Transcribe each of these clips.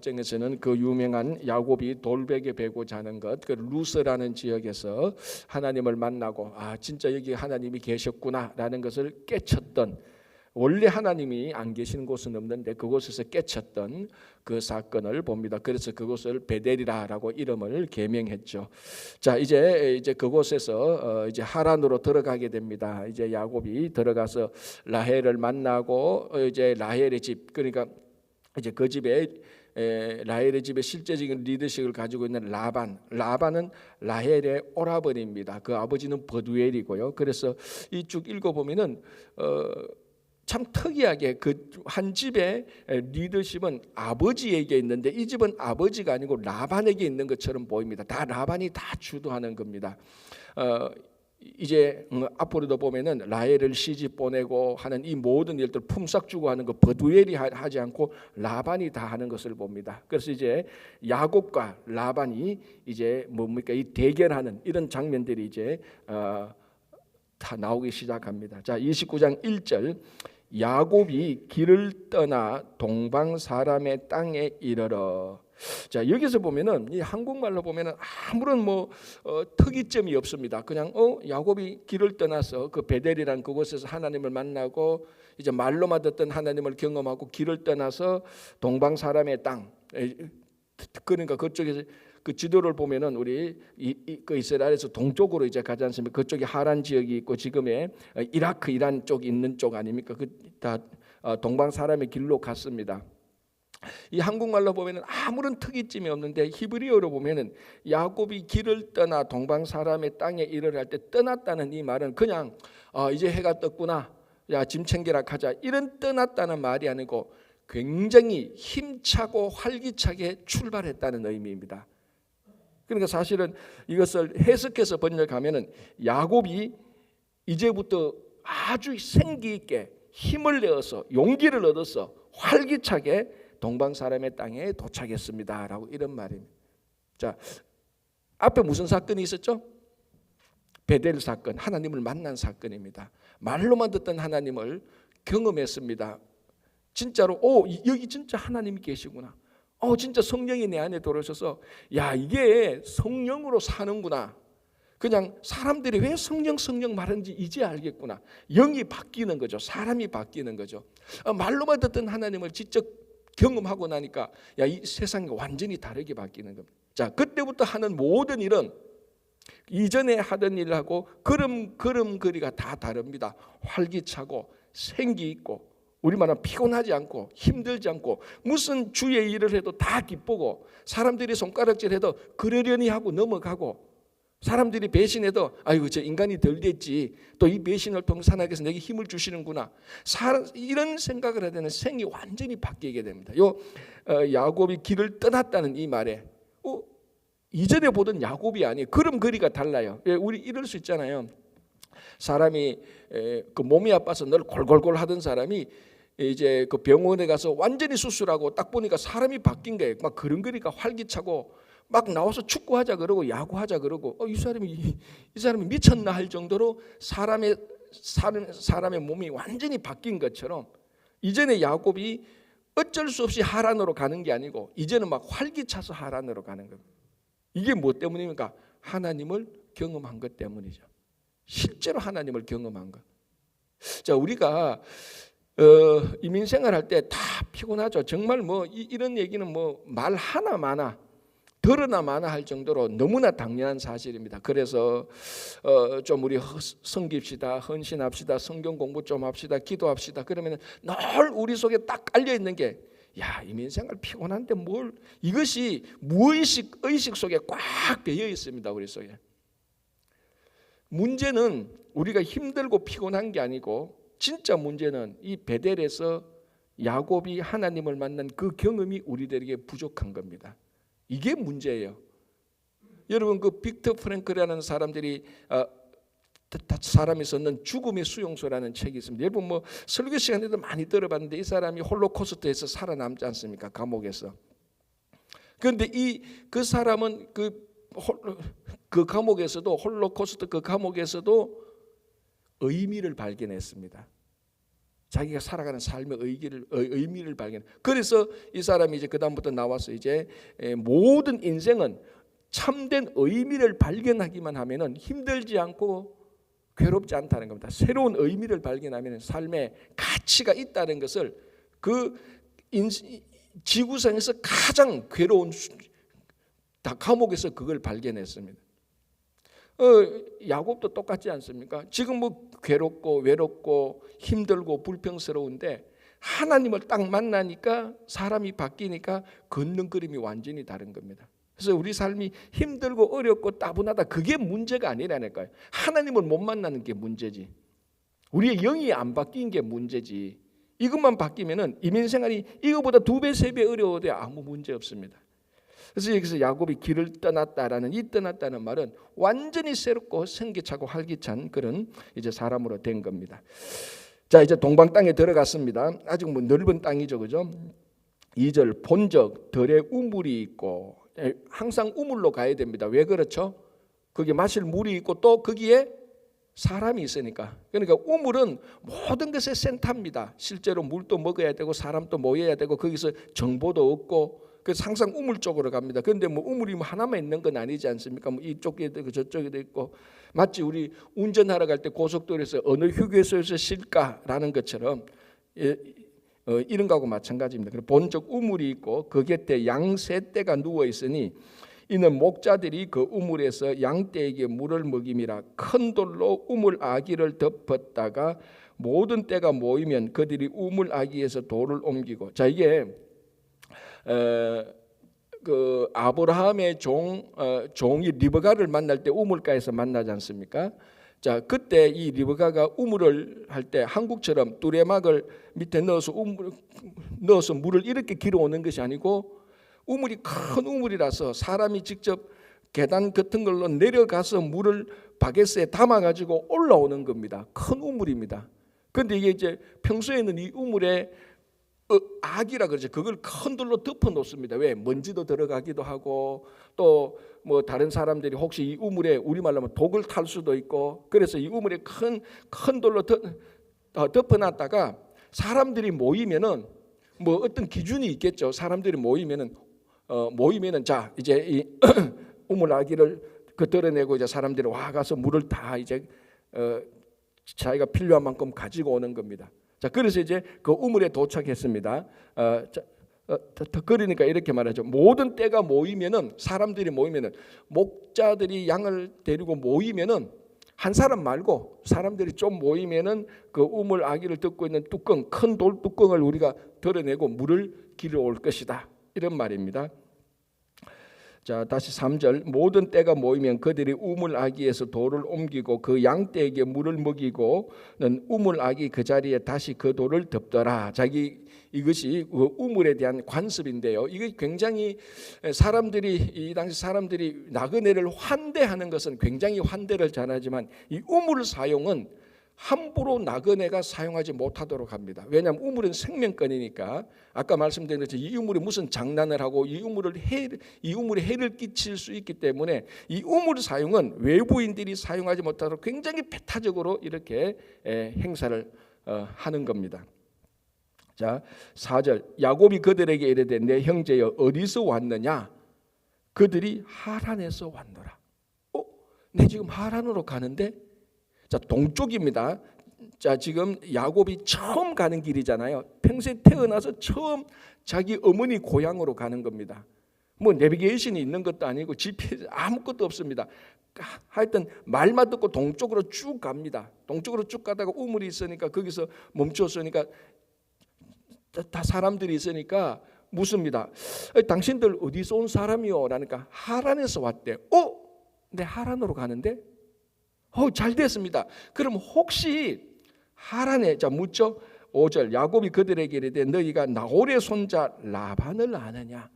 정에서는 그 유명한 야곱이 돌베개 베고 자는 것, 그 루스라는 지역에서 하나님을 만나고 진짜 여기 하나님이 계셨구나라는 것을 깨쳤던, 원래 하나님이 안 계시는 곳은 없는데 그곳에서 깨쳤던 그 사건을 봅니다. 그래서 그곳을 베델이라고 이름을 개명했죠. 자, 이제 그곳에서 이제 하란으로 들어가게 됩니다. 이제 야곱이 들어가서 라헬을 만나고 이제 라헬의 집, 그러니까 이제 그 집에 라헬의 집에 실제적인 리더십을 가지고 있는 라반은 라헬의 오라버니입니다. 그 아버지는 버두엘이고요. 그래서 이 쭉 읽어보면은 참 특이하게 그 한 집의 리더십은 아버지에게 있는데 이 집은 아버지가 아니고 라반에게 있는 것처럼 보입니다. 다 라반이 다 주도하는 겁니다. 이제 앞으로도 보면은 라헬을 시집 보내고 하는 이 모든 일들 품삯 주고 하는 거 버두엘이 하지 않고 라반이 다 하는 것을 봅니다. 그래서 이제 야곱과 라반이 이제 뭡니까 이 대결하는 이런 장면들이 이제 다 나오기 시작합니다. 자, 29장 1절 야곱이 길을 떠나 동방 사람의 땅에 이르러. 자, 여기서 보면은 이 한국말로 보면은 아무런 특이점이 없습니다. 그냥 야곱이 길을 떠나서 그 베델이라는 그곳에서 하나님을 만나고 이제 말로만 듣던 하나님을 경험하고 길을 떠나서 동방 사람의 땅, 그러니까 그쪽에서 그 지도를 보면은 우리 그 이스라엘에서 동쪽으로 이제 가지 않습니까? 그쪽에 하란 지역이 있고 지금의 이라크, 이란 쪽 있는 쪽 아닙니까? 그 다 동방 사람의 길로 갔습니다. 이 한국말로 보면은 아무런 특이점이 없는데 히브리어로 보면은 야곱이 길을 떠나 동방 사람의 땅에 이르러 할 때 떠났다는 이 말은 그냥 이제 해가 떴구나, 야 짐 챙기라 가자, 이런 떠났다는 말이 아니고 굉장히 힘차고 활기차게 출발했다는 의미입니다. 그러니까 사실은 이것을 해석해서 번역하면은 야곱이 이제부터 아주 생기 있게 힘을 내어서 용기를 얻어서 활기차게 동방 사람의 땅에 도착했습니다라고 이런 말입니다. 자, 앞에 무슨 사건이 있었죠? 베델 사건, 하나님을 만난 사건입니다. 말로만 듣던 하나님을 경험했습니다. 진짜로 여기 진짜 하나님이 계시구나. 진짜 성령이 내 안에 들어오셔서 야 이게 성령으로 사는구나. 그냥 사람들이 왜 성령 말하는지 이제 알겠구나. 영이 바뀌는 거죠. 사람이 바뀌는 거죠. 말로만 듣던 하나님을 직접 경험하고 나니까 야 이 세상이 완전히 다르게 바뀌는 겁니다. 자, 그때부터 하는 모든 일은 이전에 하던 일하고 걸음걸이가 다 다릅니다. 활기차고 생기 있고 우리만은 피곤하지 않고 힘들지 않고 무슨 주의 일을 해도 다 기쁘고 사람들이 손가락질해도 그러려니 하고 넘어가고 사람들이 배신해도 아이고 저 인간이 덜 됐지 또 이 배신을 통해서 하나님께서 내게 힘을 주시는구나 이런 생각을 하게 되는 생이 완전히 바뀌게 됩니다. 야곱이 길을 떠났다는 이 말에 이전에 보던 야곱이 아니에요. 걸음걸이가 달라요. 우리 이럴 수 있잖아요. 사람이 그 몸이 아파서 늘 골골골 하던 사람이 이제 그 병원에 가서 완전히 수술하고 딱 보니까 사람이 바뀐 거예요. 막 걸음걸이가 활기차고 막 나와서 축구하자 그러고 야구하자 그러고 이 사람이 미쳤나 할 정도로 사람의 몸이 완전히 바뀐 것처럼 이전에 야곱이 어쩔 수 없이 하란으로 가는 게 아니고 이제는 막 활기차서 하란으로 가는 겁니다. 이게 뭐 때문입니까? 하나님을 경험한 것 때문이죠. 실제로 하나님을 경험한 것. 자, 우리가 이민생활 할 때 다 피곤하죠. 정말 이런 얘기는 말 하나 많아 더러나 많아 할 정도로 너무나 당연한 사실입니다. 그래서 좀 우리 섬깁시다, 헌신합시다, 성경 공부 좀 합시다, 기도합시다. 그러면 늘 우리 속에 딱 깔려 있는 게 야, 이민생활 피곤한데 이것이 무의식 속에 꽉 배어 있습니다. 우리 속에. 문제는 우리가 힘들고 피곤한 게 아니고 진짜 문제는 이 베델에서 야곱이 하나님을 만난 그 경험이 우리들에게 부족한 겁니다. 이게 문제예요. 여러분 그 빅터 프랭클이라는 사람이 썼는 죽음의 수용소라는 책이 있습니다. 여러분 설교 시간에도 많이 들어봤는데 이 사람이 홀로코스트에서 살아남지 않습니까? 감옥에서. 그런데 그 사람은 그 감옥에서도 홀로코스트 그 감옥에서도 의미를 발견했습니다. 자기가 살아가는 삶의 의미를 발견. 그래서 이 사람이 이제 그 다음부터 나와서 이제 모든 인생은 참된 의미를 발견하기만 하면은 힘들지 않고 괴롭지 않다는 겁니다. 새로운 의미를 발견하면 삶에 가치가 있다는 것을 그 지구상에서 가장 괴로운 감옥에서 그걸 발견했습니다. 야곱도 똑같지 않습니까? 지금 뭐 괴롭고 외롭고 힘들고 불평스러운데 하나님을 딱 만나니까 사람이 바뀌니까 걷는 그림이 완전히 다른 겁니다. 그래서 우리 삶이 힘들고 어렵고 따분하다, 그게 문제가 아니라니까요. 하나님을 못 만나는 게 문제지. 우리의 영이 안 바뀐 게 문제지. 이것만 바뀌면은 이민생활이 이거보다 2배 3배 어려워도 아무 문제 없습니다. 그래서 여기서 야곱이 길을 떠났다라는 이 떠났다는 말은 완전히 새롭고 생기차고 활기찬 그런 이제 사람으로 된 겁니다. 자, 이제 동방 땅에 들어갔습니다. 아직 뭐 넓은 땅이죠, 그죠? 2절 본적 들에 우물이 있고, 항상 우물로 가야 됩니다. 왜 그렇죠? 거기 마실 물이 있고 또 거기에 사람이 있으니까. 그러니까 우물은 모든 것의 센터입니다. 실제로 물도 먹어야 되고 사람도 모여야 되고 거기서 정보도 얻고, 그래서 항상 우물 쪽으로 갑니다. 그런데 뭐 우물이 뭐 하나만 있는 건 아니지 않습니까? 뭐 이쪽에도 있고 저쪽에도 있고, 마치 우리 운전하러 갈 때 고속도로에서 어느 휴게소에서 쉴까라는 것처럼 이런 거하고 마찬가지입니다. 그리고 본적 우물이 있고 그 곁에 양 세 떼가 누워 있으니 이는 목자들이 그 우물에서 양떼에게 물을 먹임이라. 큰 돌로 우물 아기를 덮었다가 모든 떼가 모이면 그들이 우물 아기에서 돌을 옮기고. 자, 이게 그 아브라함의 종이 리브가를 만날 때 우물가에서 만나지 않습니까? 자, 그때 이 리브가가 우물을 할 때 한국처럼 뚜레막을 밑에 넣어서 물을 이렇게 길어오는 것이 아니고, 우물이 큰 우물이라서 사람이 직접 계단 같은 걸로 내려가서 물을 바게스에 담아가지고 올라오는 겁니다. 큰 우물입니다. 그런데 이게 이제 평소에는 이 우물에 악이라 그러죠. 그걸 큰 돌로 덮어 놓습니다. 왜? 먼지도 들어가기도 하고, 또 뭐 다른 사람들이 혹시 이 우물에 우리말로 하면 독을 탈 수도 있고, 그래서 이 우물에 큰 돌로 덮어 놨다가 사람들이 모이면은 뭐 어떤 기준이 있겠죠. 사람들이 모이면은 자, 이제 이 우물 아기를 드러내고 이제 사람들이 와가서 물을 다 이제 자기가 필요한 만큼 가지고 오는 겁니다. 자, 그래서 이제 그 우물에 도착했습니다. 그러니까 이렇게 말하죠. 모든 떼가 모이면은, 사람들이 모이면은, 목자들이 양을 데리고 모이면은, 한 사람 말고 사람들이 좀 모이면은 그 우물 아기를 덮고 있는 뚜껑, 큰 돌 뚜껑을 우리가 드러내고 물을 길어올 것이다, 이런 말입니다. 자, 다시 3절 모든 떼가 모이면 그들이 우물 아기에서 돌을 옮기고 그 양떼에게 물을 먹이고는 우물 아기 그 자리에 다시 그 돌을 덮더라. 이것이 그 우물에 대한 관습인데요. 이게 굉장히 이 당시 사람들이 나그네를 환대하는 것은 굉장히 환대를 잘하지만 이 우물 사용은 함부로 나그네가 사용하지 못하도록 합니다. 왜냐하면 우물은 생명권이니까. 아까 말씀드린 것처럼 이 우물이 무슨 장난을 하고 이 우물에 해를 끼칠 수 있기 때문에 이 우물 사용은 외부인들이 사용하지 못하도록 굉장히 배타적으로 이렇게 행사를 하는 겁니다. 자, 4절 야곱이 그들에게 이르되 내 형제여 어디서 왔느냐? 그들이 하란에서 왔노라. 내 지금 하란으로 가는데? 자, 동쪽입니다. 자, 지금 야곱이 처음 가는 길이잖아요. 평생 태어나서 처음 자기 어머니 고향으로 가는 겁니다. 뭐 내비게이션이 있는 것도 아니고 GPS 아무것도 없습니다. 하여튼 말만 듣고 동쪽으로 쭉 갑니다. 동쪽으로 쭉 가다가 우물이 있으니까 거기서 멈췄으니까 다 사람들이 있으니까 묻습니다. 당신들 어디서 온 사람이요? 라니까 하란에서 왔대. 내 하란으로 가는데? 잘 됐습니다. 그럼 혹시 하란에, 자, 묻죠. 5절 야곱이 그들에게 이르되 너희가 나홀의 손자 라반을 아느냐?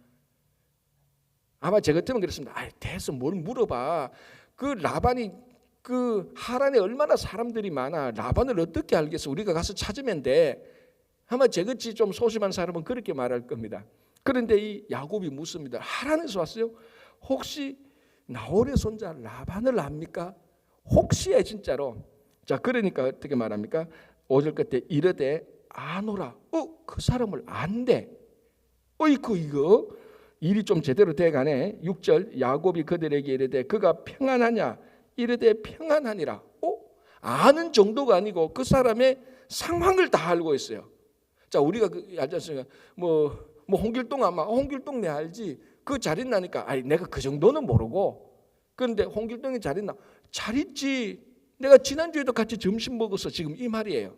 아마 제 같으면 그랬습니다. 대서 뭘 물어봐. 그 라반이 그 하란에 얼마나 사람들이 많아. 라반을 어떻게 알겠어? 우리가 가서 찾으면 돼. 아마 제같이 좀 소심한 사람은 그렇게 말할 겁니다. 그런데 이 야곱이 묻습니다. 하란에서 왔어요? 혹시 나홀의 손자 라반을 압니까? 혹시에 진짜로. 자, 그러니까 어떻게 말합니까? 5절 끝에 이르되 아노라. 그 사람을 안대. 이거 일이 좀 제대로 돼가네. 6절 야곱이 그들에게 이르되 그가 평안하냐 이르되 평안하니라. 아는 정도가 아니고 그 사람의 상황을 다 알고 있어요. 자, 우리가 알지 않습니까? 홍길동 아마 홍길동 내 알지. 그 잘 있나니까 내가 그 정도는 모르고. 그런데 홍길동이 잘 있나? 잘 있지. 내가 지난주에도 같이 점심 먹었어. 지금 이 말이에요.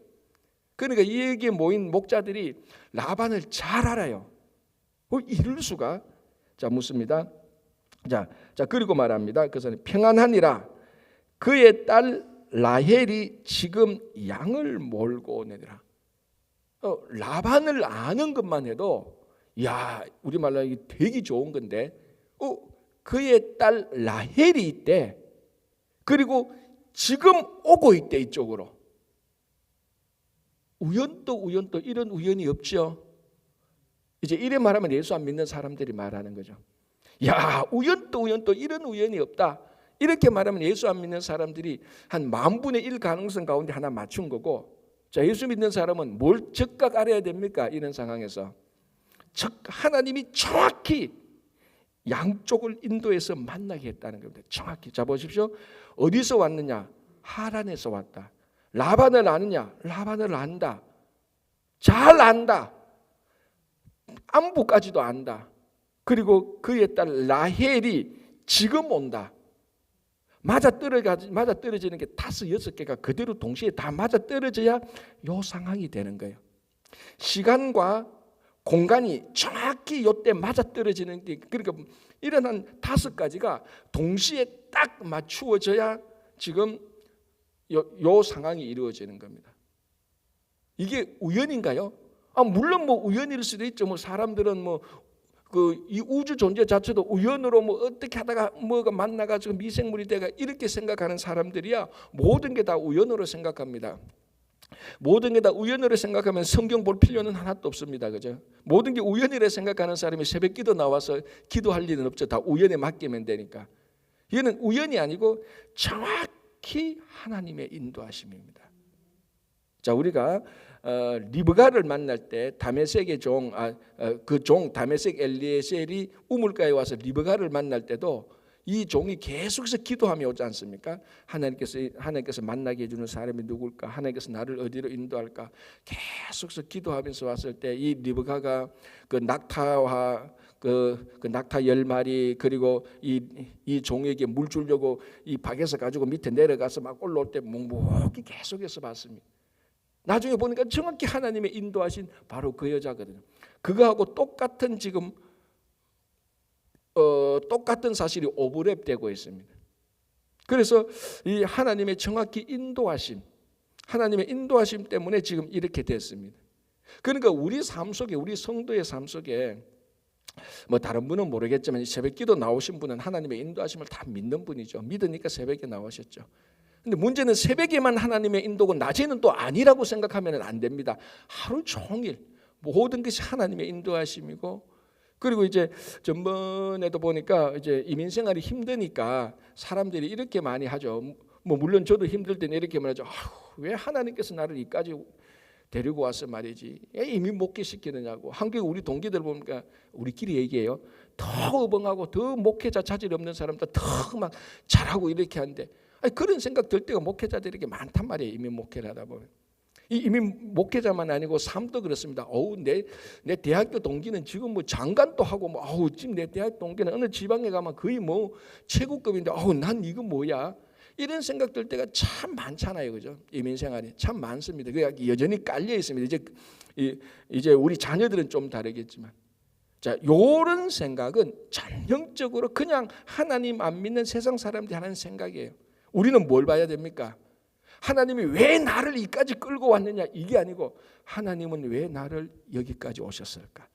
그러니까 이 얘기에 모인 목자들이 라반을 잘 알아요. 이럴 수가? 자, 묻습니다. 자, 그리고 말합니다. 그 사람이 평안하니라. 그의 딸 라헬이 지금 양을 몰고 오느니라. 라반을 아는 것만 해도 우리말로 이게 되게 좋은 건데 그의 딸 라헬이 있대. 그리고 지금 오고 있대. 이쪽으로. 우연도 이런 우연이 없죠. 이제 이래 말하면 예수 안 믿는 사람들이 말하는 거죠. 우연도 이런 우연이 없다. 이렇게 말하면 예수 안 믿는 사람들이 한 10,000분의 1 가능성 가운데 하나 맞춘 거고, 자, 예수 믿는 사람은 뭘 즉각 알아야 됩니까? 이런 상황에서 하나님이 정확히 양쪽을 인도해서 만나게 했다는 겁니다. 정확히. 자, 보십시오. 어디서 왔느냐? 하란에서 왔다. 라반을 아느냐? 라반을 안다. 잘 안다. 안부까지도 안다. 그리고 그의 딸 라헬이 지금 온다. 맞아떨어지는 게 5, 6개가 그대로 동시에 다 맞아떨어져야 요 상황이 되는 거예요. 시간과 공간이 정확히 요때 맞아떨어지는 게, 그러니까 이런 한 5가지가 동시에 딱 맞추어져야 지금 요 상황이 이루어지는 겁니다. 이게 우연인가요? 물론 우연일 수도 있죠. 사람들은 이 우주 존재 자체도 우연으로 어떻게 하다가 뭐가 만나가지고 미생물이 돼가 이렇게 생각하는 사람들이야 모든 게 다 우연으로 생각합니다. 모든 게 다 우연으로 생각하면 성경 볼 필요는 하나도 없습니다. 그죠? 모든 게 우연이라 생각하는 사람이 새벽 기도 나와서 기도할 일은 없죠. 다 우연에 맡기면 되니까. 이거는 우연이 아니고 정확히 하나님의 인도하심입니다. 자, 우리가 리브가를 만날 때 다메섹의 그 종 다메섹 엘리에셀이 우물가에 와서 리브가를 만날 때도 이 종이 계속해서 기도하며 오지 않습니까? 하나님께서 만나게 해주는 사람이 누굴까? 하나님께서 나를 어디로 인도할까? 계속해서 기도하면서 왔을 때 이 리브가가 그 낙타와 그 낙타 10마리 그리고 이 종에게 물 주려고 이 박에서 가지고 밑에 내려가서 막 올라올 때 묵묵히 계속해서 봤습니다. 나중에 보니까 정확히 하나님의 인도하신 바로 그 여자거든요. 그거하고 똑같은 지금 똑같은 사실이 오버랩되고 있습니다. 그래서 이 하나님의 정확히 인도하심, 하나님의 인도하심 때문에 지금 이렇게 됐습니다. 그러니까 우리 삶 속에, 우리 성도의 삶 속에 다른 분은 모르겠지만 새벽기도 나오신 분은 하나님의 인도하심을 다 믿는 분이죠. 믿으니까 새벽에 나오셨죠. 근데 문제는 새벽에만 하나님의 인도고 낮에는 또 아니라고 생각하면 안 됩니다. 하루 종일 모든 것이 하나님의 인도하심이고, 그리고 이제 전번에도 보니까 이제 이민 생활이 힘드니까 사람들이 이렇게 많이 하죠. 물론 저도 힘들 때는 이렇게 말하죠. 왜 하나님께서 나를 여기까지 데리고 와서 말이지 왜 이민 목회시키느냐고. 한국에 우리 동기들 보니까 우리끼리 얘기해요. 더 어벙하고 더 목회자 자질이 없는 사람들 더 막 잘하고 이렇게 하는데, 그런 생각 들 때가 목회자들이 이렇게 많단 말이에요. 이민 목회를 하다 보면. 이 이민 목회자만 아니고 삶도 그렇습니다. 내 대학교 동기는 지금 장관도 하고 지금 내 대학 동기는 어느 지방에 가면 거의 최고급인데 난 이거 뭐야? 이런 생각 들 때가 참 많잖아요. 그죠? 이민 생활이 참 많습니다. 그 여전히 깔려 있습니다. 이제 우리 자녀들은 좀 다르겠지만, 자, 요런 생각은 전형적으로 그냥 하나님 안 믿는 세상 사람들이 하는 생각이에요. 우리는 뭘 봐야 됩니까? 하나님이 왜 나를 여기까지 끌고 왔느냐, 이게 아니고 하나님은 왜 나를 여기까지 오셨을까?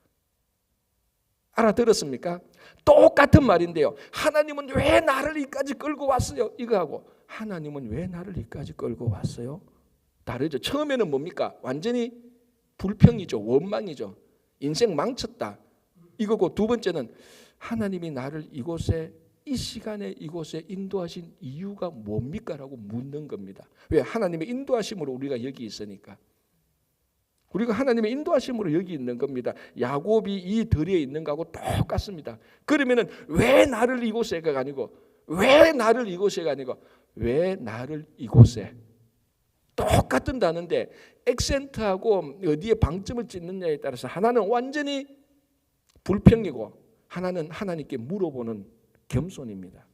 알아들었습니까? 똑같은 말인데요. 하나님은 왜 나를 여기까지 끌고 왔어요? 이거하고 하나님은 왜 나를 여기까지 끌고 왔어요? 다르죠. 처음에는 뭡니까? 완전히 불평이죠. 원망이죠. 인생 망쳤다. 이거고, 두 번째는 하나님이 나를 이곳에 이 시간에 이곳에 인도하신 이유가 뭡니까? 라고 묻는 겁니다. 왜? 하나님의 인도하심으로 우리가 여기 있으니까. 우리가 하나님의 인도하심으로 여기 있는 겁니다. 야곱이 이 들에 있는 거하고 똑같습니다. 그러면은 왜 나를 이곳에가 아니고 왜 나를 이곳에가 아니고 왜 나를 이곳에, 똑같은 단어인데 액센트하고 어디에 방점을 찍느냐에 따라서 하나는 완전히 불평이고 하나는 하나님께 물어보는 겸손입니다.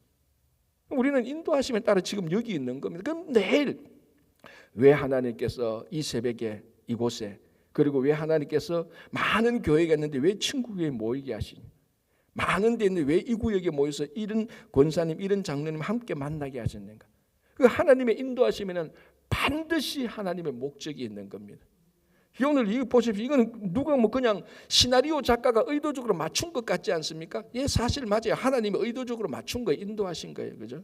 우리는 인도하심에 따라 지금 여기 있는 겁니다. 그럼 내일 왜 하나님께서 이 새벽에 이곳에, 그리고 왜 하나님께서 많은 교회가 있는데 왜 친구교회에 모이게 하시니, 많은 데 있는데 왜 이 구역에 모여서 이런 권사님 이런 장로님 함께 만나게 하셨는가. 그 하나님의 인도하심에는 반드시 하나님의 목적이 있는 겁니다. 오늘 이거 보십시오. 이건 누가 뭐 그냥 시나리오 작가가 의도적으로 맞춘 것 같지 않습니까? 예, 사실 맞아요. 하나님이 의도적으로 맞춘 거예요. 인도하신 거예요. 그죠?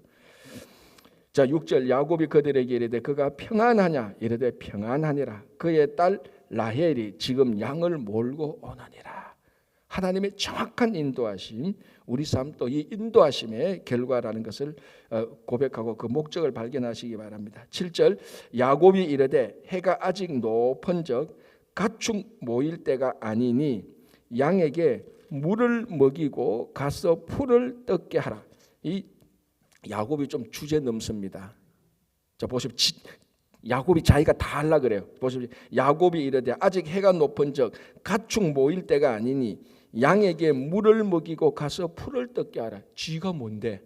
자, 6절 야곱이 그들에게 이르되 그가 평안하냐 이르되 평안하니라. 그의 딸 라헬이 지금 양을 몰고 오느니라. 하나님의 정확한 인도하심, 우리 삶도 이 인도하심의 결과라는 것을 고백하고 그 목적을 발견하시기 바랍니다. 7절 야곱이 이르되 해가 아직 높은즉 가축 모일 때가 아니니 양에게 물을 먹이고 가서 풀을 뜯게 하라. 이 야곱이 좀 주제 넘습니다. 자, 보십시오. 야곱이 자기가 다 하려 그래요. 보십시오. 야곱이 이르되 아직 해가 높은즉 가축 모일 때가 아니니 양에게 물을 먹이고 가서 풀을 뜯게 하라. 쥐가 뭔데?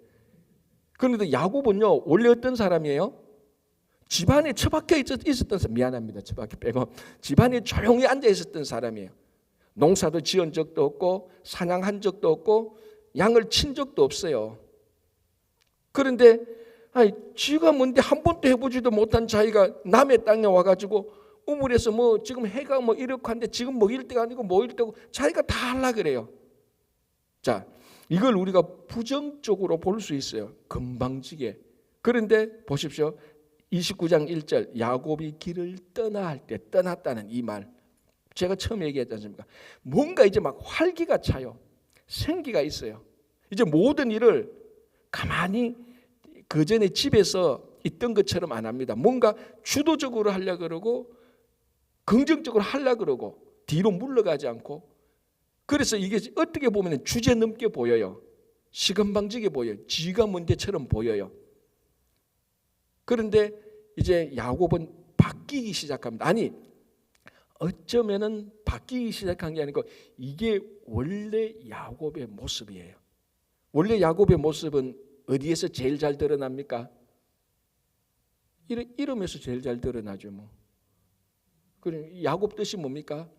그런데 야곱은요 원래 어떤 사람이에요? 집안에 처박혀 있었던 사람, 미안합니다. 처박혀 빼고 집안에 조용히 앉아 있었던 사람이에요. 농사도 지은 적도 없고 사냥한 적도 없고 양을 친 적도 없어요. 그런데 쥐가 뭔데 한 번도 해보지도 못한 자기가 남의 땅에 와가지고 우물에서 뭐 지금 해가 뭐 이렇게 한데 지금 먹일 때가 아니고 먹일 때고 자기가 다 하려 그래요. 자, 이걸 우리가 부정적으로 볼 수 있어요. 건방지게. 그런데 보십시오. 29장 1절 야곱이 길을 떠나 할 때 떠났다는 이 말, 제가 처음 얘기했지 않습니까? 뭔가 이제 막 활기가 차요. 생기가 있어요. 이제 모든 일을 가만히 그전에 집에서 있던 것처럼 안 합니다. 뭔가 주도적으로 하려고 그러고 긍정적으로 하려고 그러고 뒤로 물러가지 않고, 그래서 이게 어떻게 보면 주제넘게 보여요. 시건방지게 보여요. 쥐가 뭔데처럼 보여요. 그런데 이제 야곱은 바뀌기 시작합니다. 아니, 어쩌면은 바뀌기 시작한 게 아니고 이게 원래 야곱의 모습이에요. 원래 야곱의 모습은 어디에서 제일 잘 드러납니까? 이름에서 제일 잘 드러나죠. 뭐. 그럼 야곱 뜻이 뭡니까?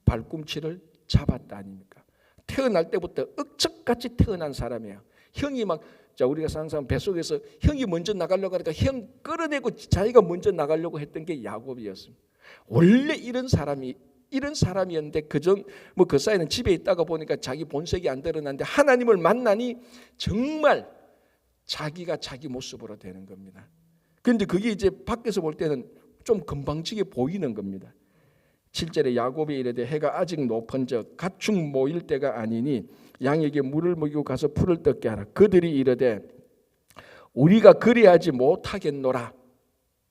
발꿈치를 잡았다 아닙니까? 태어날 때부터 억척같이 태어난 사람이에요. 형이 막, 자, 우리가 상상 뱃속에서 형이 먼저 나가려고 하니까 형 끌어내고 자기가 먼저 나가려고 했던 게 야곱이었습니다. 원래 이런 사람이었는데 그 사이는 집에 있다가 보니까 자기 본색이 안 드러났는데 하나님을 만나니 정말 자기가 자기 모습으로 되는 겁니다. 그런데 그게 이제 밖에서 볼 때는 좀 건방지게 보이는 겁니다. 7절에 야곱이 이르되 해가 아직 높은즉 가축 모일 때가 아니니 양에게 물을 먹이고 가서 풀을 뜯게 하라. 그들이 이르되 우리가 그리하지 못하겠노라.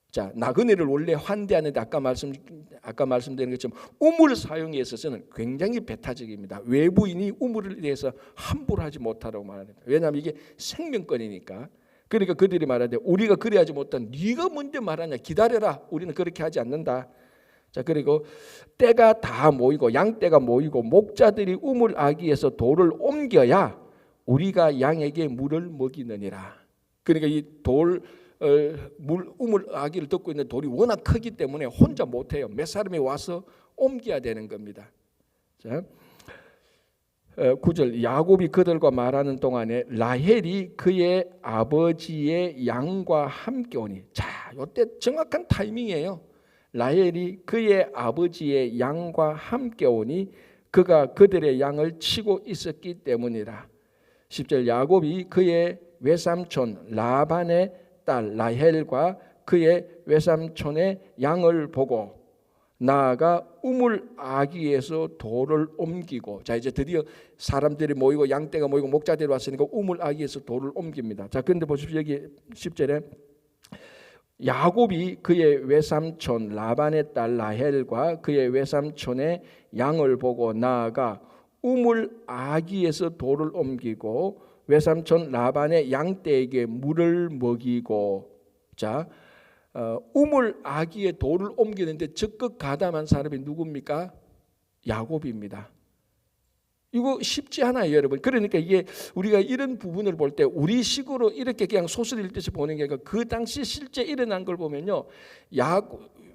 자, 나그네를 원래 환대하는데 아까 말씀드린 것처럼 우물 사용에 있어서는 굉장히 배타적입니다. 외부인이 우물에 대해서 함부로 하지 못하라고 말합니다. 왜냐하면 이게 생명권이니까. 그러니까 그들이 말하되 우리가 그리하지 못한 네가 뭔데 말하냐, 기다려라, 우리는 그렇게 하지 않는다. 자, 그리고 떼가 다 모이고 양떼가 모이고 목자들이 우물 아기에서 돌을 옮겨야 우리가 양에게 물을 먹이느니라. 그러니까 이 우물 아기를 덮고 있는 돌이 워낙 크기 때문에 혼자 못해요. 몇 사람이 와서 옮겨야 되는 겁니다. 자, 9절 야곱이 그들과 말하는 동안에 라헬이 그의 아버지의 양과 함께 오니. 자, 이때 정확한 타이밍이에요. 라헬이 그의 아버지의 양과 함께 오니 그가 그들의 양을 치고 있었기 때문이라. 10절 야곱이 그의 외삼촌 라반의 딸 라헬과 그의 외삼촌의 양을 보고 나아가 우물 아기에서 돌을 옮기고. 자, 이제 드디어 사람들이 모이고 양떼가 모이고 목자들이 왔으니까 우물 아기에서 돌을 옮깁니다. 자, 그런데 보십시오. 여기 10절에 야곱이 그의 외삼촌 라반의 딸 라헬과 그의 외삼촌의 양을 보고 나아가 우물 아기에서 돌을 옮기고 외삼촌 라반의 양떼에게 물을 먹이고. 자, 우물 아기에 돌을 옮기는데 적극 가담한 사람이 누굽니까? 야곱입니다. 이거 쉽지 않아요, 여러분. 그러니까 이게 우리가 이런 부분을 볼 때 우리식으로 이렇게 그냥 소설 읽듯이 보는 게 아니라 그 당시 실제 일어난 걸 보면요,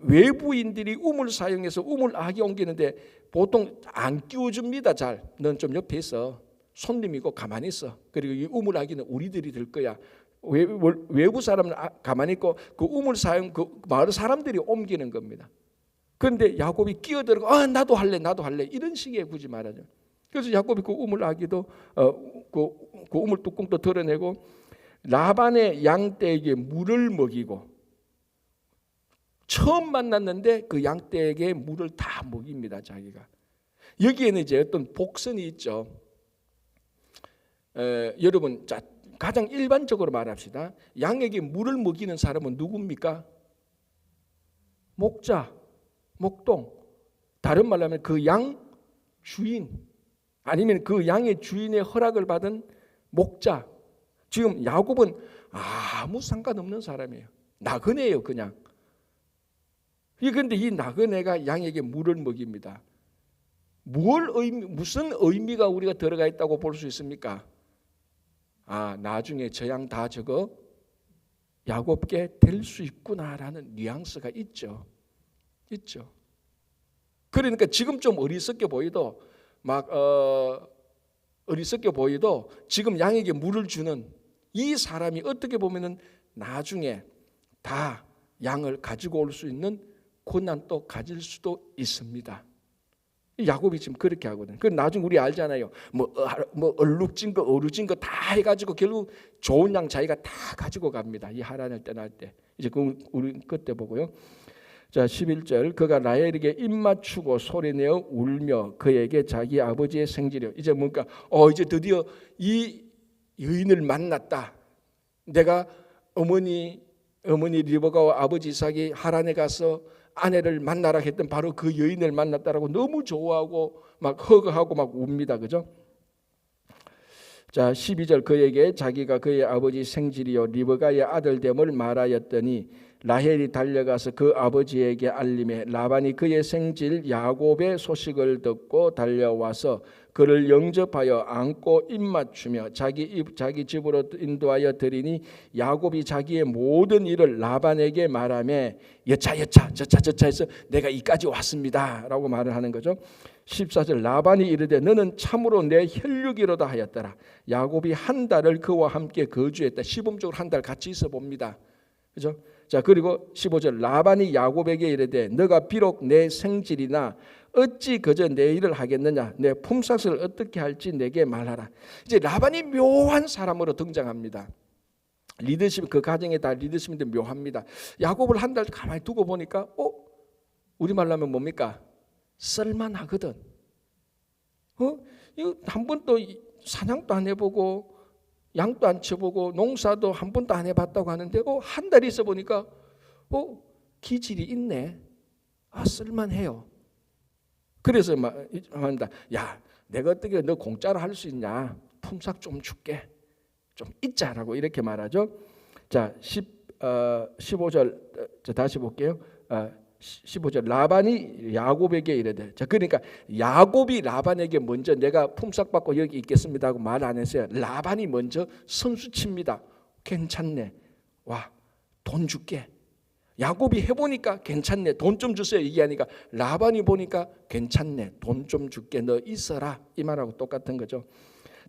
외부인들이 우물 사용해서 우물 아기 옮기는데 보통 안 끼워줍니다. 잘. 넌 좀 옆에 있어. 손님이고 가만히 있어. 그리고 이 우물 아기는 우리들이 들 거야. 외부 사람은 가만히 있고 그 우물 사용 그 마을 사람들이 옮기는 겁니다. 그런데 야곱이 끼어들고 나도 할래 이런 식의 굳이 말하죠. 그래서 야곱이 그 우물 아기도 그 우물 뚜껑도 덜어내고 라반의 양떼에게 물을 먹이고, 처음 만났는데 그 양떼에게 물을 다 먹입니다. 자기가. 여기에는 이제 어떤 복선이 있죠. 여러분, 자, 가장 일반적으로 말합시다. 양에게 물을 먹이는 사람은 누굽니까? 목자, 목동. 다른 말로 하면 그 양 주인, 아니면 그 양의 주인의 허락을 받은 목자. 지금 야곱은 아무 상관없는 사람이에요. 나그네예요, 그냥. 그런데 이 나그네가 양에게 물을 먹입니다. 무슨 의미가 우리가 들어가 있다고 볼 수 있습니까? 나중에 저 양 다 저거 야곱께 될 수 있구나라는 뉘앙스가 있죠. 그러니까 지금 좀 어리석게 보이도 지금 양에게 물을 주는 이 사람이 어떻게 보면은 나중에 다 양을 가지고 올 수 있는 고난도 가질 수도 있습니다. 야곱이 지금 그렇게 하거든. 그 나중에 우리 알잖아요. 뭐 얼룩진 거, 어루진 거 다 해가지고 결국 좋은 양 자기가 다 가지고 갑니다. 이 하란을 떠날 때. 이제 그 우리 그때 보고요. 자, 11절 그가 라헬에게 입맞추고 소리내어 울며 그에게 자기 아버지의 생지려. 이제 뭔가 이제 드디어 이 여인을 만났다. 내가 어머니 리브가와 아버지 이삭이 하란에 가서 아내를 만나라 했던 바로 그 여인을 만났다라고 너무 좋아하고 막 허거하고 막 웁니다. 그죠? 자, 12절 그에게 자기가 그의 아버지 생질이요 리브가의 아들됨을 말하였더니 라헬이 달려가서 그 아버지에게 알림해 라반이 그의 생질 야곱의 소식을 듣고 달려와서 그를 영접하여 안고 입맞추며 자기 집으로 인도하여 드리니 야곱이 자기의 모든 일을 라반에게 말하며 여차 해서 내가 이까지 왔습니다 라고 말을 하는 거죠. 14절 라반이 이르되 너는 참으로 내 혈육이로다 하였더라. 야곱이 한 달을 그와 함께 거주했다. 시범적으로 한 달 같이 있어 봅니다. 그죠? 자, 그리고 15절 라반이 야곱에게 이르되 너가 비록 내 생질이나 어찌 그저 내 일을 하겠느냐, 내 품삯을 어떻게 할지 내게 말하라. 이제 라반이 묘한 사람으로 등장합니다. 리더십, 그 가정에 다 리더십인데 묘합니다. 야곱을 한 달 가만히 두고 보니까 우리말로 하면 뭡니까? 쓸만하거든. 이거 한 번도 사냥도 안 해보고 양도 안 쳐보고 농사도 한 번도 안 해봤다고 하는데 한 달 있어 보니까 기질이 있네. 쓸만해요. 그래서 막 한다. 야, 내가 어떻게 너 공짜로 할 수 있냐? 품삯 좀 줄게. 좀 있자라고 이렇게 말하죠. 자, 15절 다시 볼게요. 15절 라반이 야곱에게 이르되. 자, 그러니까 야곱이 라반에게 먼저 내가 품삯 받고 여기 있겠습니다 하고 말 안 했어요. 라반이 먼저 선수칩니다. 괜찮네. 와, 돈 줄게. 야곱이 해보니까 괜찮네. 돈 좀 주세요 얘기하니까 라반이 보니까 괜찮네. 돈 좀 줄게. 너 있어라. 이 말하고 똑같은 거죠.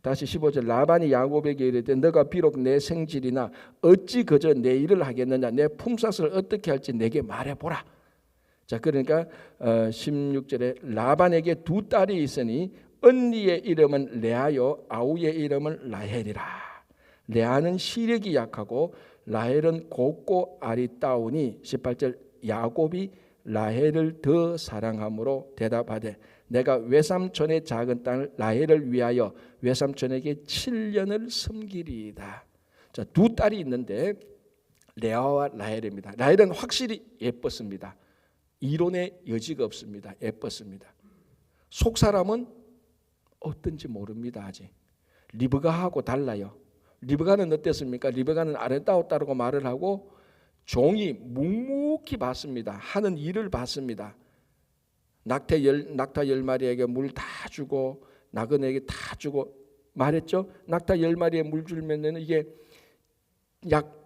다시 15절 라반이 야곱에게 이르되 너가 비록 내 생질이나 어찌 그저 내 일을 하겠느냐. 내 품삯을 어떻게 할지 내게 말해보라. 자, 그러니까 16절에 라반에게 두 딸이 있으니 언니의 이름은 레아요 아우의 이름은 라헬이라. 레아는 시력이 약하고 라헬은 곱고 아리따우니 18절 야곱이 라헬을 더 사랑함으로 대답하되 내가 외삼촌의 작은 딸 라헬을 위하여 외삼촌에게 7년을 섬기리이다. 자, 두 딸이 있는데 레아와 라헬입니다. 라헬은 확실히 예뻤습니다. 이론의 여지가 없습니다. 예뻤습니다. 속 사람은 어떤지 모릅니다. 아직. 리브가하고 달라요. 리브가는 어땠습니까? 리브가는 아름다웠다고 말을 하고 종이 묵묵히 봤습니다. 하는 일을 봤습니다. 낙타 10마리에게 물 다 주고 나그네에게 다 주고 말했죠. 낙타 10마리에 물 주면은 이게 약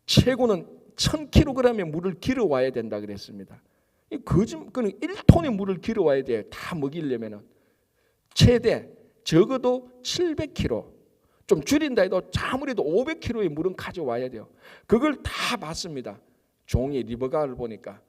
최고는 1000kg의 물을 길어와야 된다 그랬습니다. 그는 1톤의 물을 길어와야 돼요. 다 먹이려면은 최대 적어도 700kg, 좀 줄인다 해도 아무래도 500kg의 물은 가져와야 돼요. 그걸 다 봤습니다. 종이 리브가를 보니까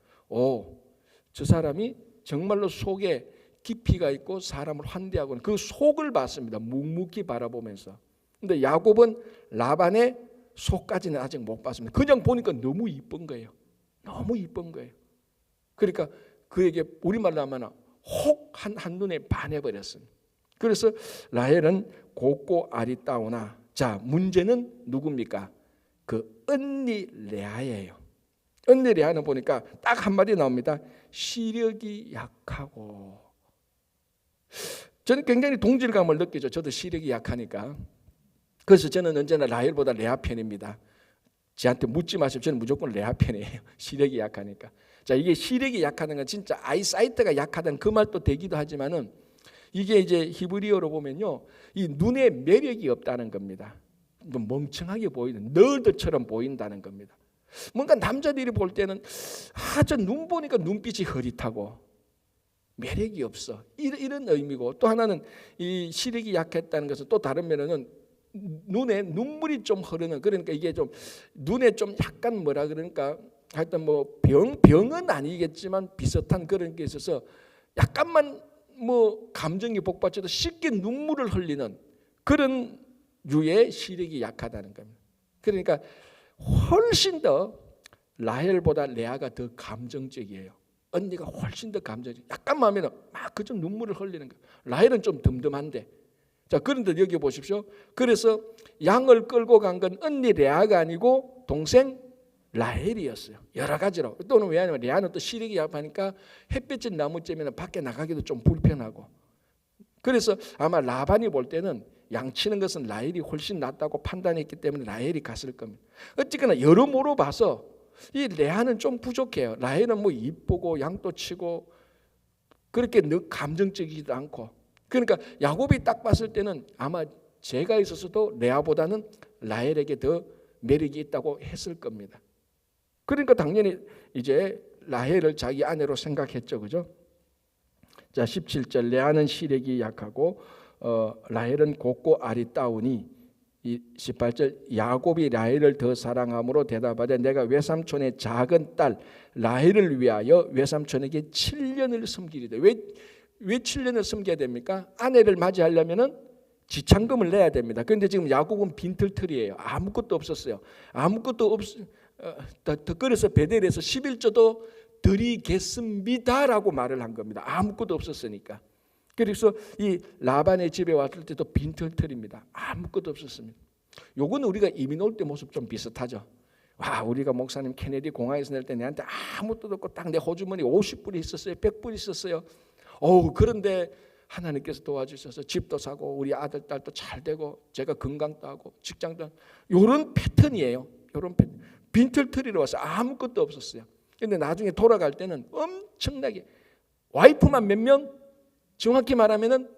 저 사람이 정말로 속에 깊이가 있고 사람을 환대하고 그 속을 봤습니다. 묵묵히 바라보면서. 근데 야곱은 라반의 속까지는 아직 못 봤습니다. 그냥 보니까 너무 이쁜 거예요. 너무 이쁜 거예요. 그러니까 그에게 우리말로 하면 혹 한눈에 반해버렸습니다. 그래서 라헬은 곱고 아리따우나, 자 문제는 누굽니까? 그 언니 레아예요. 언니 레아는 보니까 딱 한마디 나옵니다. 시력이 약하고. 저는 굉장히 동질감을 느끼죠. 저도 시력이 약하니까. 그래서 저는 언제나 라헬보다 레아 편입니다. 저한테 묻지 마시고 저는 무조건 레아 편이에요. 시력이 약하니까. 자, 이게 시력이 약하다는 건 진짜 아이사이트가 약하다는 그 말도 되기도 하지만은 이게 이제 히브리어로 보면요, 이 눈에 매력이 없다는 겁니다. 멍청하게 보이는, 너희들처럼 보인다는 겁니다. 뭔가 남자들이 볼 때는 저 눈 보니까 눈빛이 흐릿하고 매력이 없어, 이런 의미고, 또 하나는 이 시력이 약했다는 것은 또 다른 면에는 눈에 눈물이 좀 흐르는, 그러니까 이게 좀 눈에 좀 약간 뭐라 그러니까 하여튼 뭐 병은 아니겠지만 비슷한 그런 게 있어서 약간만 뭐 감정이 복받쳐도 쉽게 눈물을 흘리는 그런 유의 시력이 약하다는 겁니다. 그러니까 훨씬 더 라헬보다 레아가 더 감정적이에요. 언니가 훨씬 더 감정적. 약간만 하면 막 그저 눈물을 흘리는 거예요. 라헬은 좀 듬듬한데. 자, 그런데 여기 보십시오. 그래서 양을 끌고 간 건 언니 레아가 아니고 동생 라헬이었어요. 여러 가지로. 또는 왜냐하면 레아는 또 시력이 약하니까 햇볕이 나무 쬐면 밖에 나가기도 좀 불편하고. 그래서 아마 라반이 볼 때는 양치는 것은 라헬이 훨씬 낫다고 판단했기 때문에 라헬이 갔을 겁니다. 어쨌거나 여러모로 봐서 이 레아는 좀 부족해요. 라헬은 뭐 이쁘고 양도 치고 그렇게 감정적이지도 않고. 그러니까 야곱이 딱 봤을 때는 아마 제가 있어서도 레아보다는 라헬에게 더 매력이 있다고 했을 겁니다. 그러니까 당연히 이제 라헬을 자기 아내로 생각했죠, 그죠? 자, 17절 레아는 시력이 약하고 라헬은 곱고 아리따우니, 18절 야곱이 라헬을 더 사랑함으로 대답하되 내가 외삼촌의 작은 딸 라헬을 위하여 외삼촌에게 7년을 섬기리다. 왜 7년을 섬겨야 됩니까? 아내를 맞이하려면은 지참금을 내야 됩니다. 그런데 지금 야곱은 빈털털이에요. 아무것도 없었어요. 아무것도 그래서 베델에서 11조도 드리겠습니다라고 말을 한 겁니다. 아무것도 없었으니까. 그래서 이 라반의 집에 왔을 때도 빈털털입니다. 아무것도 없었습니다. 요거는 우리가 이민 올 때 모습 좀 비슷하죠. 우리가 목사님 케네디 공항에서 낼 때 내한테 아무것도 없고 딱 내 호주머니 50불이 있었어요. 100불이 있었어요. 그런데 하나님께서 도와주셔서 집도 사고 우리 아들 딸도 잘 되고 제가 건강도 하고 직장도 하고, 요런 패턴이에요. 요런 패턴. 빈털터리로 와서 아무것도 없었어요. 근데 나중에 돌아갈 때는 엄청나게, 와이프만 몇 명? 정확히 말하면은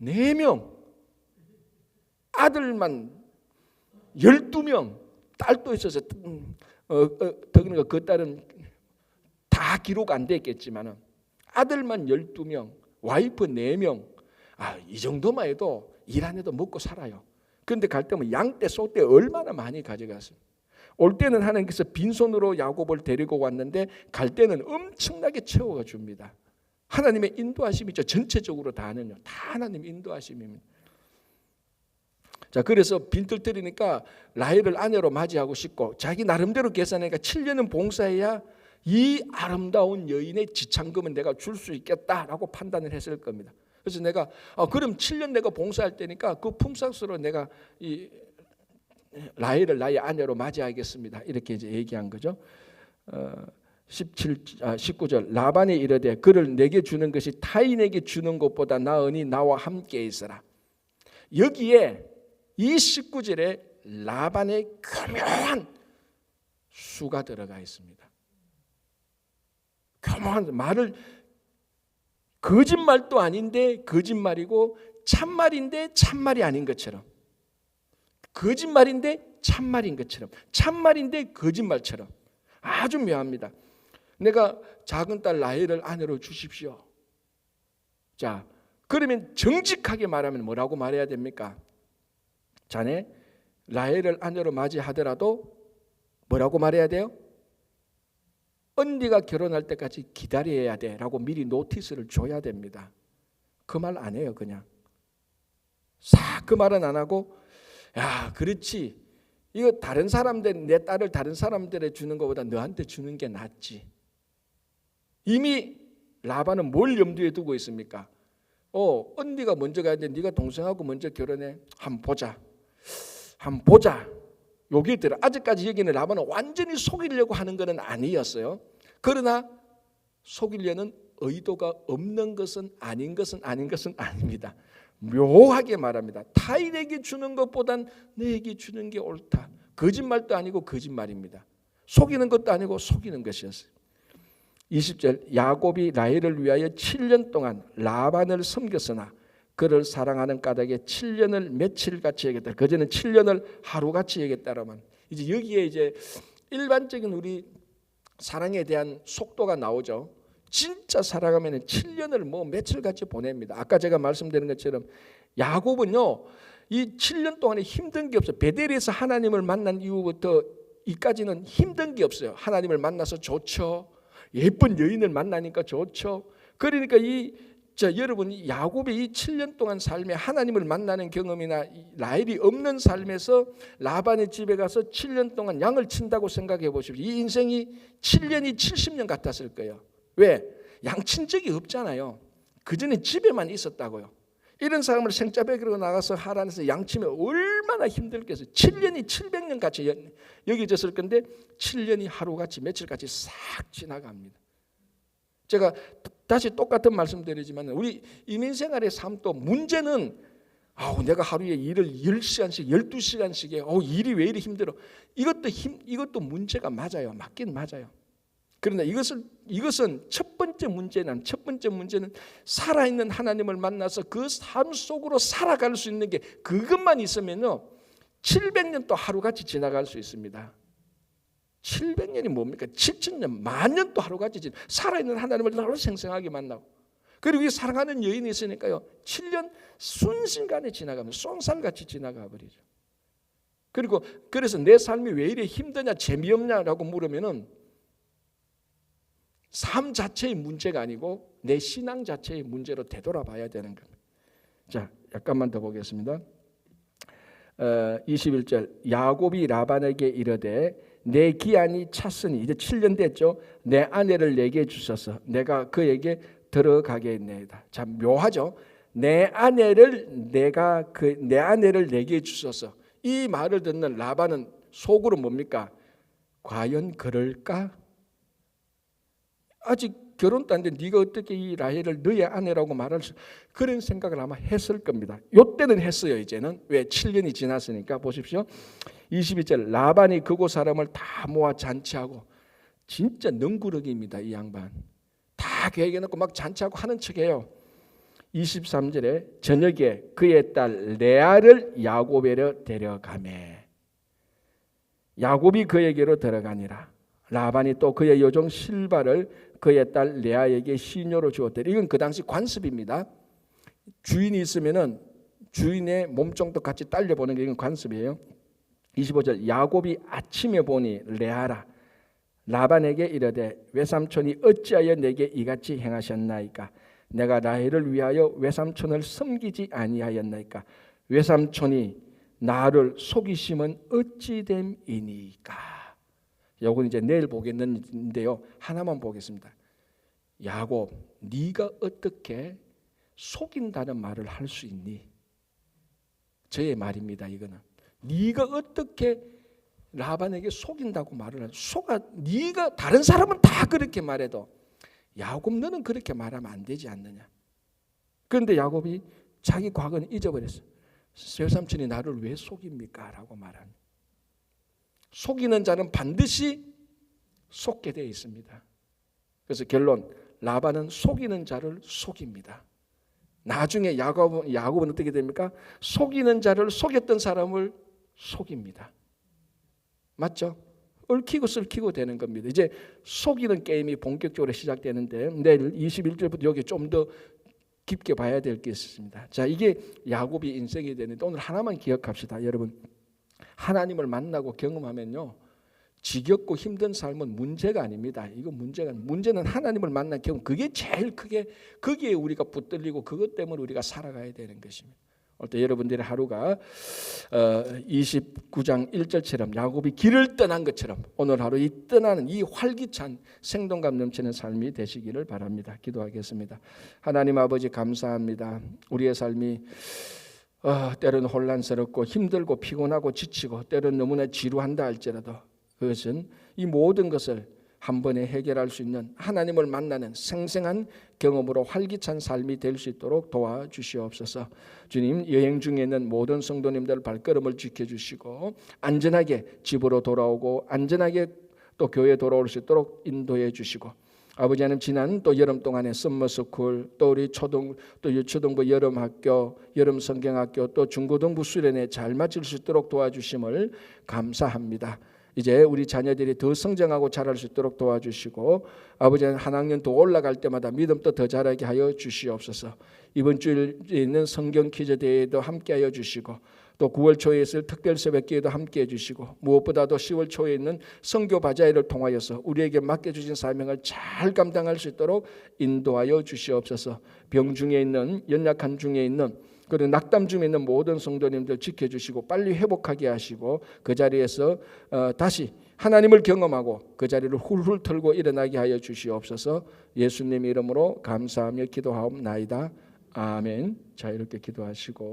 4명, 아들만 12명, 딸도 있어서 그러니까 그 딸은 다 기록 안 됐겠지만은 아들만 12명, 와이프 4명. 이 정도만 해도 일 안 해도 먹고 살아요. 그런데 갈 때면 양떼 소떼 얼마나 많이 가져갔어요. 올 때는 하나님께서 빈손으로 야곱을 데리고 왔는데 갈 때는 엄청나게 채워가 줍니다. 하나님의 인도하심이죠. 전체적으로 다는요. 다 하나님 인도하심입니다. 자, 그래서 빈털터리니까 라헬을 아내로 맞이하고 싶고 자기 나름대로 계산하니까 7년은 봉사해야 이 아름다운 여인의 지참금은 내가 줄 수 있겠다라고 판단을 했을 겁니다. 그래서 내가 그럼 7년 내가 봉사할 때니까 그 품삯으로 내가 라헬을 나의 아내로 맞이하겠습니다. 이렇게 이제 얘기한 거죠. 19절 라반이 이르되 그를 내게 주는 것이 타인에게 주는 것보다 나으니 나와 함께 있으라. 여기에 이 19절에 라반의 교묘한 수가 들어가 있습니다. 교묘한 말을 거짓말도 아닌데 거짓말이고 참말인데 참말이 아닌 것처럼, 거짓말인데 참말인 것처럼, 참말인데 거짓말처럼 아주 묘합니다. 내가 작은 딸 라헬을 아내로 주십시오. 자, 그러면 정직하게 말하면 뭐라고 말해야 됩니까? 자네 라헬을 아내로 맞이하더라도 뭐라고 말해야 돼요? 언니가 결혼할 때까지 기다려야 돼 라고 미리 노티스를 줘야 됩니다. 그 말 안 해요. 그냥 싹 그 말은 안 하고, 야 그렇지, 이거 다른 사람들, 내 딸을 다른 사람들에 주는 것보다 너한테 주는 게 낫지. 이미 라반은 뭘 염두에 두고 있습니까? 언니가 먼저 가야 돼. 네가 동생하고 먼저 결혼해. 한번 보자. 여기 들어. 아직까지 여기는 라반은 완전히 속이려고 하는 것은 아니었어요. 그러나 속이려는 의도가 없는 것은 아닌 것은 아닙니다. 묘하게 말합니다. 타인에게 주는 것보단 내게 주는 게 옳다. 거짓말도 아니고 거짓말입니다. 속이는 것도 아니고 속이는 것이었어요. 20절 야곱이 라헬을 위하여 7년 동안 라반을 섬겼으나 그를 사랑하는 까닭에 7년을 며칠같이 여겼다. 그전에 7년을 하루같이 여겼다라면, 이제 여기에 이제 일반적인 우리 사랑에 대한 속도가 나오죠. 진짜 사랑하면 7년을 며칠같이 보냅니다. 아까 제가 말씀드린 것처럼 야곱은요, 이 7년 동안에 힘든 게 없어요. 베델에서 하나님을 만난 이후부터 이까지는 힘든 게 없어요. 하나님을 만나서 좋죠. 예쁜 여인을 만나니까 좋죠. 그러니까 여러분 야곱의 이 7년 동안 삶에 하나님을 만나는 경험이나 라헬이 없는 삶에서 라반의 집에 가서 7년 동안 양을 친다고 생각해 보십시오. 이 인생이 7년이 70년 같았을 거예요. 왜? 양친 적이 없잖아요. 그전에 집에만 있었다고요. 이런 사람을 생짜배기로 나가서 하란에서 양치면 얼마나 힘들겠어요. 7년이 700년 같이 여겨졌을 건데 7년이 하루같이 며칠같이 싹 지나갑니다. 제가 다시 똑같은 말씀드리지만 우리 이민생활의 삶도 문제는 내가 하루에 일을 10시간씩 12시간씩 해. 일이 왜 이리 힘들어. 이것도 문제가 맞아요. 맞긴 맞아요. 그러나 이것은 첫 번째 문제는 살아있는 하나님을 만나서 그 삶 속으로 살아갈 수 있는 게 그것만 있으면요 700년 또 하루같이 지나갈 수 있습니다. 700년이 뭡니까? 7000년, 만년 또 하루같이 살아있는 하나님을 나로 생생하게 만나고, 그리고 이 사랑하는 여인이 있으니까요 7년 순식간에 지나가면 쏜살같이 지나가 버리죠. 그리고 그래서 내 삶이 왜 이래 힘드냐, 재미없냐라고 물으면은 삶 자체의 문제가 아니고 내 신앙 자체의 문제로 되돌아봐야 되는 겁니다. 자, 약간만 더 보겠습니다. 21절 야곱이 라반에게 이르되 내 기한이 찼으니, 이제 7년 됐죠. 내 아내를 내게 주소서. 내가 그에게 들어가겠나이다. 참 묘하죠. 내 아내를 내게 주소서. 이 말을 듣는 라반은 속으로 뭡니까? 과연 그럴까? 아직 결혼도 안 된 네가 어떻게 이 라헬을 너의 아내라고 말할 수, 그런 생각을 아마 했을 겁니다. 요때는 했어요. 이제는 왜 7년이 지났으니까. 보십시오. 22절 라반이 그곳 사람을 다 모아 잔치하고, 진짜 능구렁이입니다. 이 양반 다 계획해놓고 막 잔치하고 하는 척해요. 23절에 저녁에 그의 딸 레아를 야곱에게 데려가매 야곱이 그에게로 들어가니라. 라반이 또 그의 여종 실바를 그의 딸 레아에게 시녀로 주었더니, 이건 그 당시 관습입니다. 주인이 있으면은 주인의 몸종도 같이 딸려보는 게 이건 관습이에요. 25절 야곱이 아침에 보니 레아라 라반에게 이르되 외삼촌이 어찌하여 내게 이같이 행하셨나이까? 내가 라헬을 위하여 외삼촌을 섬기지 아니하였나이까? 외삼촌이 나를 속이심은 어찌 됨이니까? 요건 이제 내일 보겠는데요. 하나만 보겠습니다. 야곱, 네가 어떻게 속인다는 말을 할 수 있니? 저의 말입니다. 이거는 네가 어떻게 라반에게 속인다고 말을 하냐. 네가 다른 사람은 다 그렇게 말해도 야곱 너는 그렇게 말하면 안 되지 않느냐. 그런데 야곱이 자기 과거는 잊어버렸어요. 외삼촌이 나를 왜 속입니까? 라고 말합니다. 속이는 자는 반드시 속게 되어 있습니다. 그래서 결론, 라반은 속이는 자를 속입니다. 나중에 야곱은 어떻게 됩니까? 속이는 자를 속였던 사람을 속입니다. 맞죠? 얽히고 설키고 되는 겁니다. 이제 속이는 게임이 본격적으로 시작되는데 내일 21절부터 여기 좀 더 깊게 봐야 될 게 있습니다. 자, 이게 야곱이 인생이 되는데 오늘 하나만 기억합시다. 여러분, 하나님을 만나고 경험하면요, 지겹고 힘든 삶은 문제가 아닙니다. 문제는 하나님을 만난 경험. 그게 제일 크게 거기에 우리가 붙들리고 그것 때문에 우리가 살아가야 되는 것입니다. 오늘 또 여러분들의 하루가 29장 1절처럼 야곱이 길을 떠난 것처럼 오늘 하루 이 떠나는 이 활기찬 생동감 넘치는 삶이 되시기를 바랍니다. 기도하겠습니다. 하나님 아버지 감사합니다. 우리의 삶이 때로는 혼란스럽고 힘들고 피곤하고 지치고 때로는 너무나 지루한다 할지라도 그것은 이 모든 것을 한 번에 해결할 수 있는 하나님을 만나는 생생한 경험으로 활기찬 삶이 될 수 있도록 도와주시옵소서. 주님, 여행 중에 있는 모든 성도님들 발걸음을 지켜주시고 안전하게 집으로 돌아오고 안전하게 또 교회에 돌아올 수 있도록 인도해 주시고, 아버지 하나님, 지난 또 여름 동안에 썸머스쿨, 또 우리 또 유초등부 여름학교, 여름 성경학교, 또 중고등부 수련회 잘 마칠 수 있도록 도와주심을 감사합니다. 이제 우리 자녀들이 더 성장하고 자랄 수 있도록 도와주시고, 아버지 한 학년 더 올라갈 때마다 믿음도 더 자라게 하여 주시옵소서. 이번 주일에 있는 성경 퀴즈 대회도 함께하여 주시고, 또 9월 초에 있을 특별 새벽기에도 함께해 주시고, 무엇보다도 10월 초에 있는 선교 바자회를 통하여서 우리에게 맡겨주신 사명을 잘 감당할 수 있도록 인도하여 주시옵소서. 병 중에 있는, 연약한 중에 있는, 그리고 낙담 중에 있는 모든 성도님들 지켜주시고 빨리 회복하게 하시고 그 자리에서 다시 하나님을 경험하고 그 자리를 훌훌 털고 일어나게 하여 주시옵소서. 예수님 이름으로 감사하며 기도하옵나이다. 아멘. 자, 이렇게 기도하시고